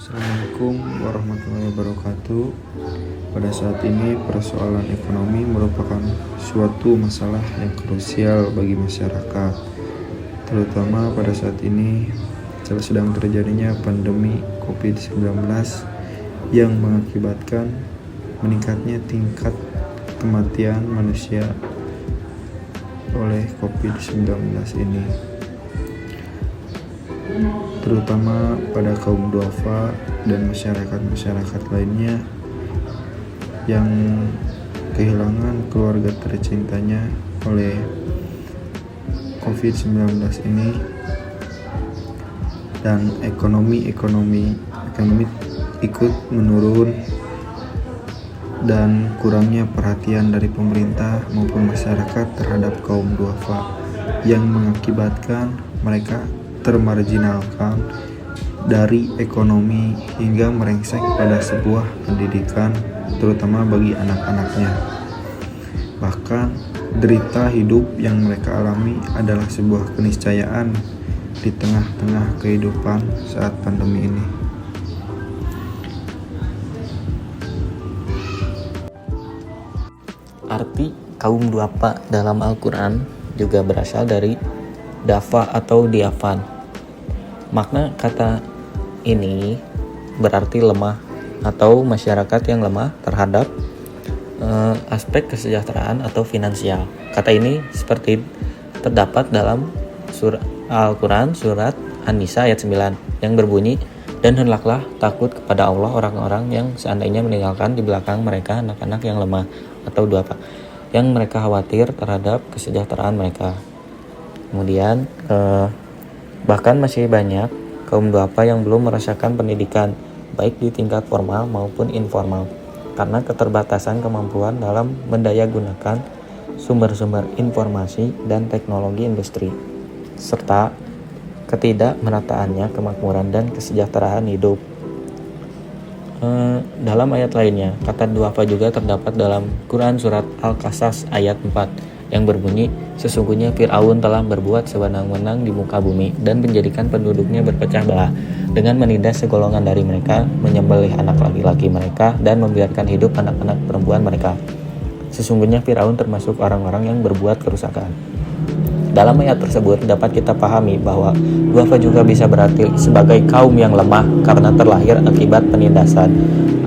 Assalamualaikum warahmatullahi wabarakatuh. Pada saat ini persoalan ekonomi merupakan suatu masalah yang krusial bagi masyarakat, terutama pada saat ini sedang terjadinya pandemi COVID-19 yang mengakibatkan meningkatnya tingkat kematian manusia oleh COVID-19 ini, terutama pada kaum duafa dan masyarakat lainnya yang kehilangan keluarga tercintanya oleh COVID-19 ini, dan ekonomi ikut menurun, dan kurangnya perhatian dari pemerintah maupun masyarakat terhadap kaum duafa yang mengakibatkan mereka termarginalkan dari ekonomi hingga merengsek pada sebuah pendidikan, terutama bagi anak-anaknya. Bahkan derita hidup yang mereka alami adalah sebuah keniscayaan di tengah-tengah kehidupan saat pandemi ini. Arti kaum duafa dalam Al-Quran juga berasal dari dafa atau diafan. Makna kata ini berarti lemah atau masyarakat yang lemah terhadap aspek kesejahteraan atau finansial. Kata ini seperti terdapat dalam surah Al-Quran surat An-Nisa ayat 9 yang berbunyi, "Dan hendaklah takut kepada Allah orang-orang yang seandainya meninggalkan di belakang mereka anak-anak yang lemah atau duafa, yang mereka khawatir terhadap kesejahteraan mereka." Kemudian bahkan masih banyak kaum duafa yang belum merasakan pendidikan baik di tingkat formal maupun informal karena keterbatasan kemampuan dalam mendayagunakan sumber-sumber informasi dan teknologi industri, serta ketidakmerataannya kemakmuran dan kesejahteraan hidup. Dalam ayat lainnya, kata duafa juga terdapat dalam Quran surat Al-Qasas ayat 4 yang berbunyi, "Sesungguhnya Fir'aun telah berbuat sewenang-wenang di muka bumi dan menjadikan penduduknya berpecah belah dengan menindas segolongan dari mereka, menyembelih anak laki-laki mereka dan membiarkan hidup anak-anak perempuan mereka. Sesungguhnya Fir'aun termasuk orang-orang yang berbuat kerusakan." Dalam ayat tersebut dapat kita pahami bahwa duafa juga bisa berarti sebagai kaum yang lemah karena terlahir akibat penindasan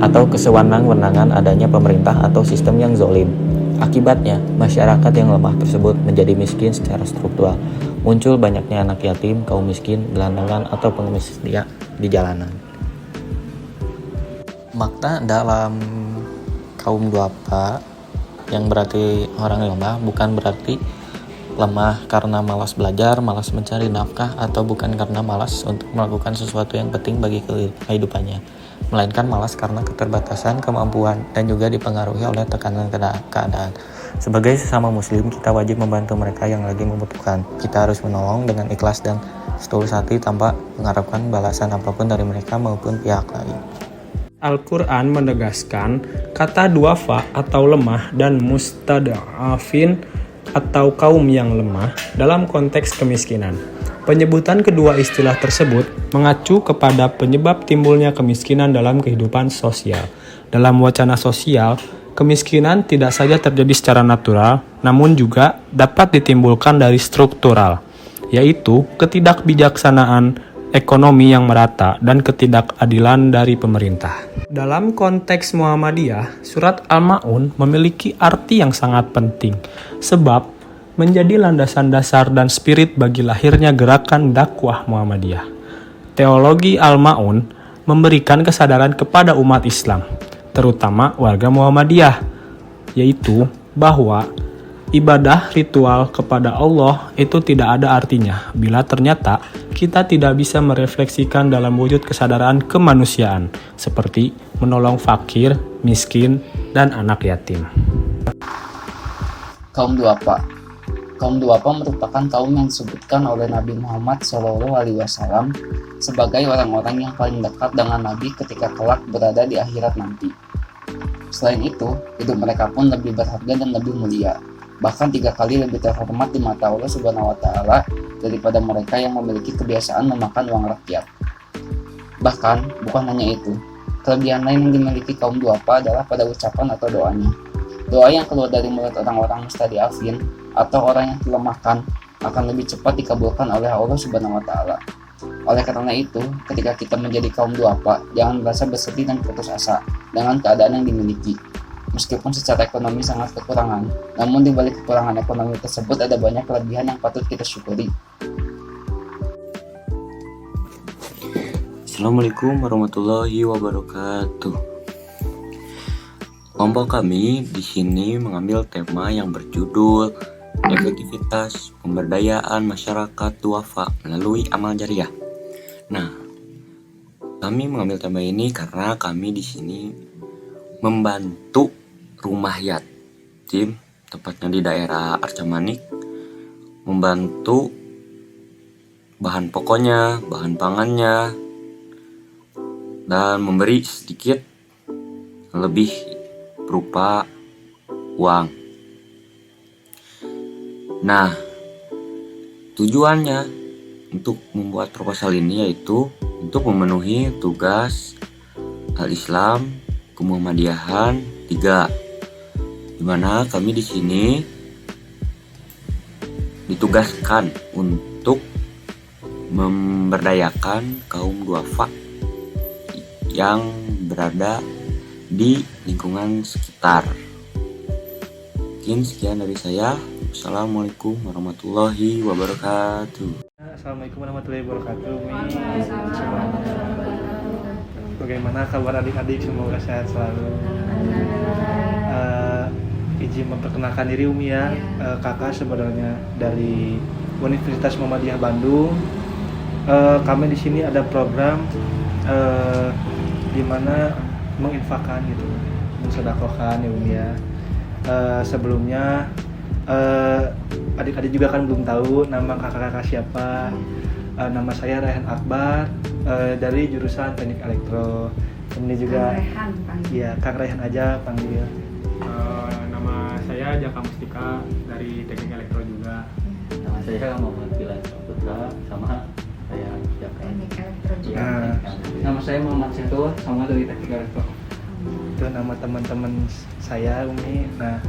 atau kesewenang-wenangan adanya pemerintah atau sistem yang zalim. Akibatnya, masyarakat yang lemah tersebut menjadi miskin secara struktural. Muncul banyaknya anak yatim, kaum miskin, gelandangan, atau pengemis di jalanan. Makna dalam kaum duafa yang berarti orang yang lemah bukan berarti lemah karena malas belajar, malas mencari nafkah, atau bukan karena malas untuk melakukan sesuatu yang penting bagi kehidupannya, melainkan malas karena keterbatasan kemampuan dan juga dipengaruhi oleh tekanan keadaan. Sebagai sesama muslim, kita wajib membantu mereka yang lagi membutuhkan. Kita harus menolong dengan ikhlas dan setulus hati tanpa mengharapkan balasan apapun dari mereka maupun pihak lain. Al-Quran menegaskan kata duafa atau lemah dan mustad'afin atau kaum yang lemah dalam konteks kemiskinan. Penyebutan kedua istilah tersebut mengacu kepada penyebab timbulnya kemiskinan dalam kehidupan sosial. Dalam wacana sosial, kemiskinan tidak saja terjadi secara natural, namun juga dapat ditimbulkan dari struktural, yaitu ketidakbijaksanaan ekonomi yang merata dan ketidakadilan dari pemerintah. Dalam konteks Muhammadiyah, surat Al-Ma'un memiliki arti yang sangat penting, sebab menjadi landasan dasar dan spirit bagi lahirnya gerakan dakwah Muhammadiyah. Teologi Al-Ma'un memberikan kesadaran kepada umat Islam, terutama warga Muhammadiyah, yaitu bahwa ibadah ritual kepada Allah itu tidak ada artinya bila ternyata kita tidak bisa merefleksikan dalam wujud kesadaran kemanusiaan, seperti menolong fakir, miskin, dan anak yatim. Kaum duafa. Kaum duafa merupakan kaum yang disebutkan oleh Nabi Muhammad SAW sebagai orang-orang yang paling dekat dengan Nabi ketika kelak berada di akhirat nanti. Selain itu, hidup mereka pun lebih berharga dan lebih mulia, bahkan 3 kali lebih terhormat di mata Allah Subhanahu wa Ta'ala daripada mereka yang memiliki kebiasaan memakan uang rakyat. Bahkan, bukan hanya itu, kelebihan lain yang dimiliki kaum duafa adalah pada ucapan atau doanya. Doa yang keluar dari mulut orang-orang mustad'afin atau orang yang dilemahkan akan lebih cepat dikabulkan oleh Allah Subhanahu wa Ta'ala. Oleh karena itu, ketika kita menjadi kaum duafa, jangan merasa bersedih dan putus asa dengan keadaan yang dimiliki. Meskipun secara ekonomi sangat kekurangan, namun di balik kekurangan ekonomi tersebut ada banyak kelebihan yang patut kita syukuri. Assalamualaikum warahmatullahi wabarakatuh. Kelompok kami di sini mengambil tema yang berjudul efektivitas pemberdayaan masyarakat duafa melalui amal jariah. Nah, kami mengambil tema ini karena kami di sini membantu rumah yatim, tepatnya di daerah Arca Manik, membantu bahan pokoknya, bahan pangannya, dan memberi sedikit lebih berupa uang. Nah, tujuannya untuk membuat proposal ini yaitu untuk memenuhi tugas Al-Islam Kemuhammadiyahan 3, di mana kami di sini ditugaskan untuk memberdayakan kaum duafa yang berada di lingkungan sekitar. Mungkin sekian dari saya. Assalamualaikum warahmatullahi wabarakatuh. Assalamualaikum warahmatullahi wabarakatuh. Bagaimana kabar adik-adik? Semoga sehat selalu. Izin memperkenalkan diri Umi ya. Kakak sebenarnya dari Universitas Muhammadiyah Bandung. Kami di sini ada program di mana menginfakkan gitu, mensedekahkan ya Umi ya. Sebelumnya adik-adik juga kan belum tahu nama kakak-kakak siapa. Nama saya Rehan Akbar dari jurusan Teknik Elektro. Ini juga ya Kang Rehan aja panggil. Nama saya Jaka Mustika dari Teknik Elektro juga. Nama saya Muhammad Bilal Putra, sama saya Jaka Teknik Elektro juga. Nama saya Muhammad Seto, sama dari Teknik Elektro. Itu nama teman-teman saya Umi. Nah,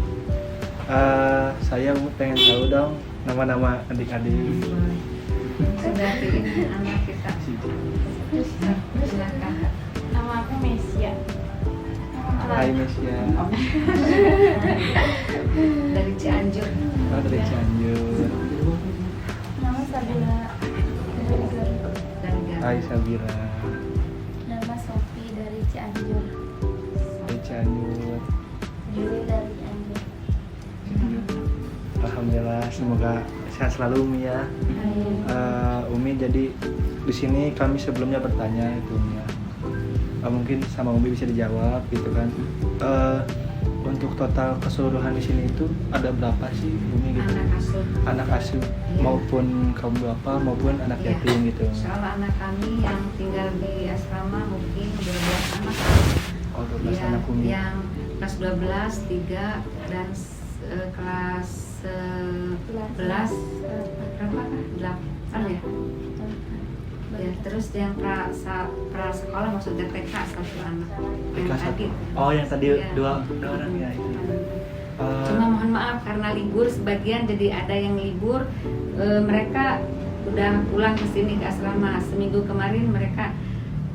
saya pengen tahu dong nama-nama adik-adik. Sudah ini anak kita. Silakan. Nama aku Mesia. Hai Mesia. Dari Cianjur. Oh, dari Cianjur. Nama Sabila. Dari Garut. Hai Sabira. Nama Sofi dari Cianjur. Dari Cianjur. Juli dari Cianjur. Alhamdulillah, semoga sehat selalu Umi ya. Umi, jadi di sini kami sebelumnya bertanya itu Umi ya. Mungkin sama Umi bisa dijawab gitu kan. Untuk total keseluruhan di sini itu ada berapa sih Umi gitu? Anak asuh. Anak asuh maupun kaum duafa maupun anak Iya. yatim gitu. Soal anak kami yang tinggal di asrama mungkin 12 anak. Oh, 12 Yang, anak Umi. yang kelas 12, 3 dan kelas 11 berapa kan? 8 ya? Ya, terus yang pra sekolah maksudnya TK 1 anak. Yang Kelas tadi. satu. Oh, yang tadi Iya. dua orang ya itu. Cuma mohon maaf karena libur sebagian, jadi ada yang libur, mereka udah pulang ke sini ke asrama. Seminggu kemarin mereka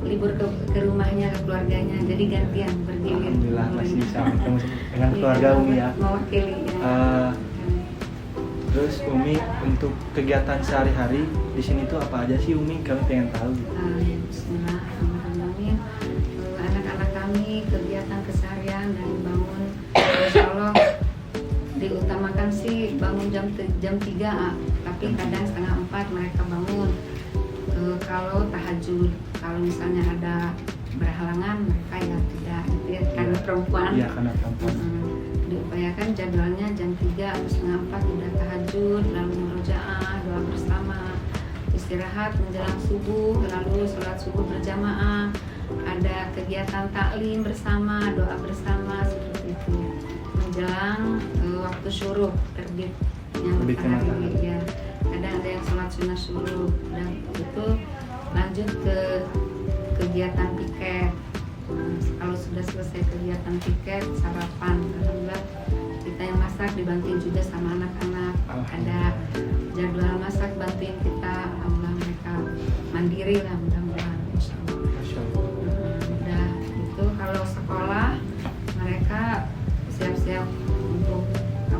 libur ke rumahnya, ke keluarganya, jadi gantian bergilir. Alhamdulillah masih bisa bertemu dengan keluarga Umi ya. Mewakili ya. Terus Umi untuk kegiatan sehari-hari di sini tuh apa aja sih Umi? Kami pengen tahu gitu. Bismillahirrahmanirrahim. Anak-anak kami kegiatan keseharian dari bangun, insya Allah diutamakan sih bangun jam 3, tapi kadang setengah 4 mereka bangun. Kalau tahajud, kalau misalnya ada berhalangan mereka ya tidak, gitu ya, karena perempuan. Iya, karena perempuan. Diupayakan jadwalnya jam 3 atau setengah 4 sudah tahajud, lalu murojaah, doa bersama, istirahat menjelang subuh, lalu sholat subuh berjamaah, ada kegiatan taklim bersama, doa bersama, seperti itu. Menjelang waktu syuruk terbit yang Terbitnya matahari, matahari. ya. Kadang ada yang sholat sunnah syuruk, dan itu lanjut ke kegiatan piket. Kalau sudah selesai kegiatan piket, sarapan, alhamdulillah kita yang masak dibantuin juga sama anak-anak. Ada jadwal masak bantuin kita, alhamdulillah mereka mandiri lah, mudah-mudahan insya Allah. Udah itu kalau sekolah mereka siap-siap untuk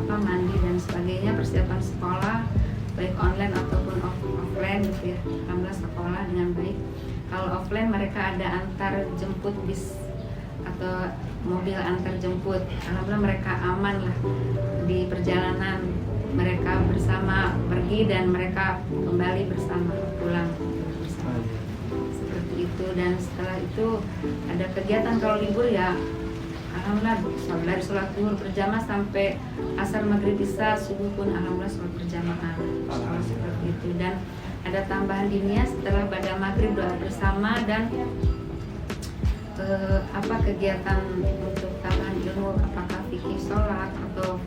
mandi dan sebagainya, persiapan sekolah baik online ataupun offline gitu ya. Alhamdulillah sekolah dengan baik. Kalau offline mereka ada antar jemput bis atau mobil antar jemput. Alhamdulillah mereka aman lah di perjalanan, mereka bersama pergi dan mereka kembali bersama pulang bersama. Seperti itu. Dan setelah itu ada kegiatan kalau libur ya alhamdulillah dari sholat zuhur berjamaah sampai asar maghrib isya subuh pun alhamdulillah sholat berjamaah. Seperti itu. Dan ada tambahan diniyah setelah pada maghrib doa bersama dan kegiatan untuk tambahan ilmu, apakah fikih sholat atau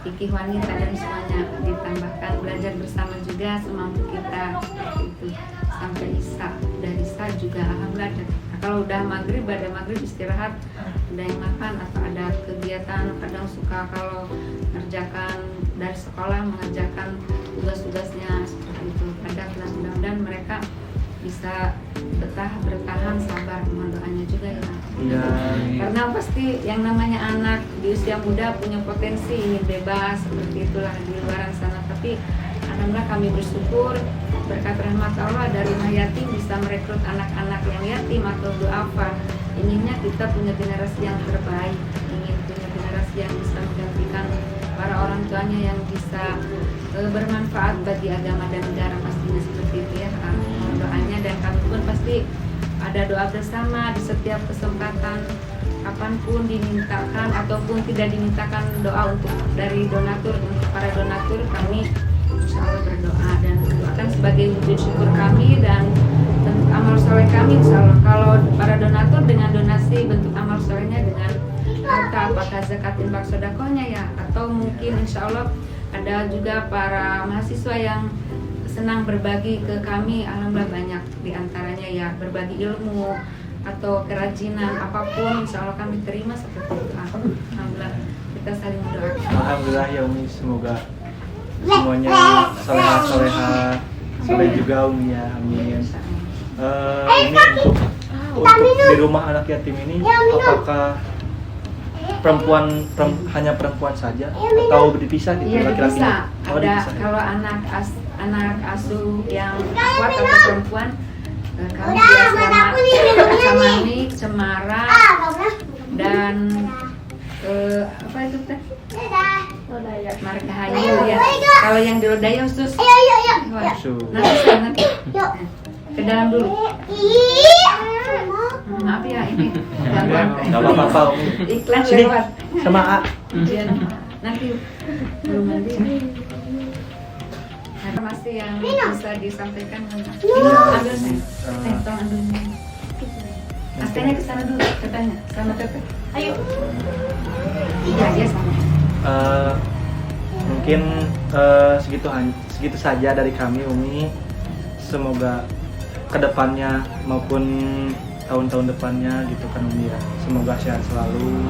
fikih wanita dan semuanya ditambahkan, belajar bersama juga semampu kita itu sampai isya. Dari isya juga alhamdulillah kalau udah maghrib, pada maghrib istirahat, udah yang makan atau ada kegiatan, kadang suka kalau ngerjakan dari sekolah mengerjakan tugas-tugasnya seperti itu. Ada kelas, mudah-mudahan mereka bisa bertahan sabar, mohon doanya juga ya. Iya. Karena pasti yang namanya anak di usia muda punya potensi ingin bebas seperti itulah di luar sana. Tapi alhamdulillah kami bersyukur berkat rahmat Allah dari rumah yatim bisa merekrut anak-anak yang yatim atau duafa. Inginnya kita punya generasi yang terbaik, ingin punya generasi yang bisa menggantikan para orang tuanya yang bisa bermanfaat bagi agama dan negara, pastinya seperti itu ya. Doanya dan kami pun pasti ada doa bersama di setiap kesempatan, kapanpun dimintakan ataupun tidak dimintakan doa untuk dari donatur, untuk para donatur kami insya Allah berdoa dan mendoakan sebagai wujud syukur kami dan bentuk amal soleh kami insya Allah. Kalau para donatur dengan donasi, bentuk amal solehnya dengan harta, apakah zakat, infak, sedekahnya ya, atau mungkin insya Allah ada juga para mahasiswa yang senang berbagi ke kami, alhamdulillah banyak diantaranya ya, berbagi ilmu atau kerajinan apapun insya Allah kami terima seperti itu. Alhamdulillah kita saling mendoakan. Alhamdulillah ya Umi, semoga semuanya soleha soleh juga Umi ya, amin. Ini untuk di rumah anak yatim ini apakah hanya perempuan saja atau dipisah gitu? Iya laki-laki? dipisah. Oh, Ada dipisah. kalau anak asuh yang kuat atau perempuan kami biasa sama Mik, Cemara dan apa itu teh? Margahayu ya. Kalau yang di Lodaya khusus. Nanti ke dalam dulu. Maaf ya ini gangguan. Nggak apa-apa Umi. Iklan Sini lewat. sama A. Iya, nanti belum mandi. Ada masih yang bisa disampaikan nggak? Ini ambil nih. Tolong ambil nih. Askanya ke sana dulu, katanya sama Teteh. Ayo. Iya, dia sama. Mungkin segitu saja dari kami Umi. Semoga kedepannya maupun tahun-tahun depannya gitu kan Umi ya. Semoga sehat selalu,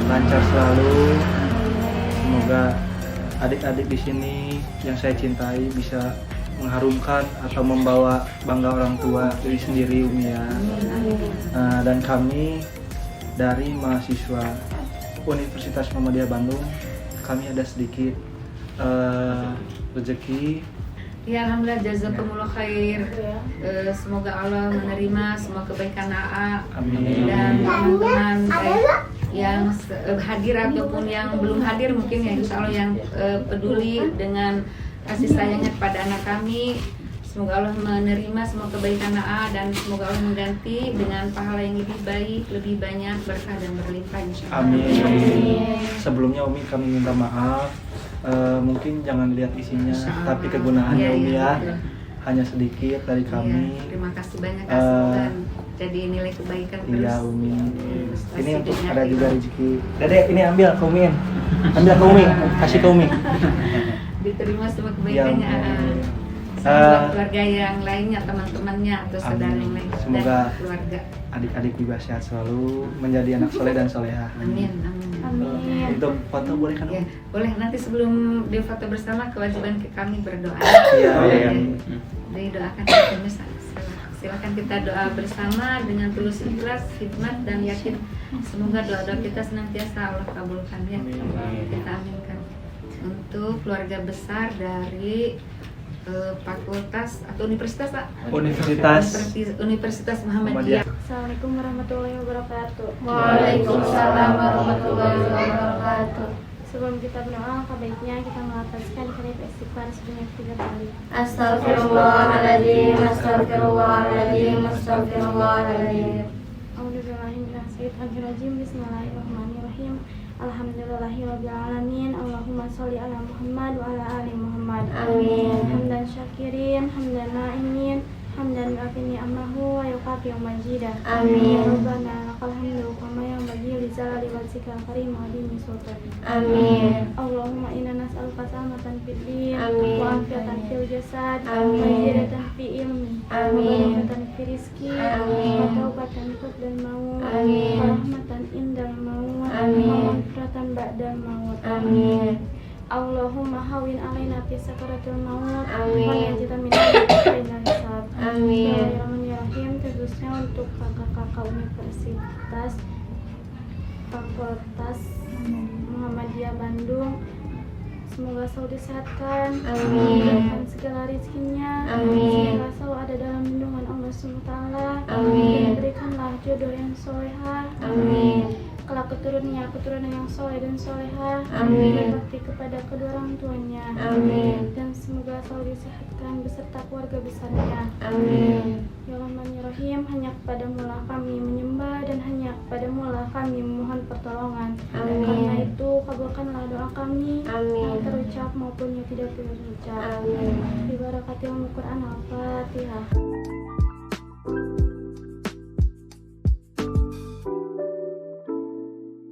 lancar selalu. Semoga adik-adik di sini yang saya cintai bisa mengharumkan atau membawa bangga orang tua diri sendiri Umi ya. Dan kami dari mahasiswa Universitas Muhammadiyah Bandung, kami ada sedikit rezeki. Ya alhamdulillah, jazakumullah khair. Semoga Allah menerima semua kebaikan AA. Amin. Dan teman-teman baik yang hadir ataupun yang belum hadir mungkin ya, insya Allah yang peduli dengan kasih sayangnya kepada anak kami. Semoga Allah menerima semua kebaikan AA dan semoga Allah mengganti dengan pahala yang lebih baik, lebih banyak, berkah dan berlimpah insya Allah. Amin. Sebelumnya Umi kami minta maaf. Mungkin jangan lihat isinya, tapi kegunaannya Umi ya. Hanya sedikit dari kami. Iya, terima kasih banyak dan jadi nilai kebaikan terus. Iya Umi. Ini untuk Pastinya ada juga itu. rezeki. Dedek ini ambil ke Umi. Ambil ke Umi, kasih ke Umi. Diterima semua Iya, kebaikannya. Umi. Buat keluarga yang lainnya, teman-temannya atau saudara yang lain Semoga dan keluarga. adik-adik juga sehat selalu, menjadi anak soleh dan soleha. Amin, amin. Amin. Itu foto boleh kan? Ya, boleh nanti sebelum difoto bersama kewajiban kami berdoa. Iya. Ya, didoakan kami. Silakan kita doa bersama dengan tulus ikhlas, hikmat dan yakin. Semoga doa-doa kita senantiasa Allah kabulkan ya. Kita aminkan. Untuk keluarga besar dari fakultas atau universitas Pak? Universitas Muhammadiyah. Assalamualaikum warahmatullahi wabarakatuh. Waalaikumsalam warahmatullahi wabarakatuh. Sebelum kita berdoa, alangkah baiknya kita melafazkan kalimat istighfar sebanyak 3 kali. Astagfirullahaladzim, astagfirullahaladzim, astagfirullahaladzim. A'udzubillahiminasyaitonirrajim. Bismillahirrahmanirrahim. Alhamdulillahirabbil alamin. Allahumma sholli ala Muhammad wa ala ali Muhammad. Amin. Hamdan syakirin, hamdan na'imin, hamdan yu'afi ni'amahu wa yukafi majidah. Amin. Ya Rabbana lakal hamdu kama yanbaghi li jalali wajhikal karim wa azimi sultanik. Amin. Allahumma inna nas'aluka salamatan fid din Amin. wa afiatan fil jasad wa Amin. hidayatan fi ilmi Amin. wa barakatan fi rizqi Amin. wa taubatan qabla al-maut Amin. wa rahmatan indal maut Amin. wa maghfiratan ba'dal maut. Amin. Allahumma hawin alaina fi sakaratil maut Amin. wa najita min al hisab. Amin. Bismillahirrahmanirrahim. Khususnya untuk kakak-kakak Universitas Fakultas Muhammadiyah Bandung, semoga selalu disehatkan, Amin. dimudahkan segala rezekinya, Amin. semoga selalu ada dalam lindungan Allah SWT. Amin. Berikanlah jodoh yang solehah, Amin. kelak keturunan yang soleh dan solehah, Amin. berbakti kepada kedua orang tuanya, Amin. dan semoga selalu disehatkan beserta keluarga besarnya. Amin. Ya Rahman, hanya kepadamu lah kami menyembah dan hanya kepadamu lah kami memohon pertolongan. Amin. Karena itu kabulkanlah doa kami Amin. yang terucap maupun yang tidak terucap. Amin. Bi barakatil Quran Al-Fatihah.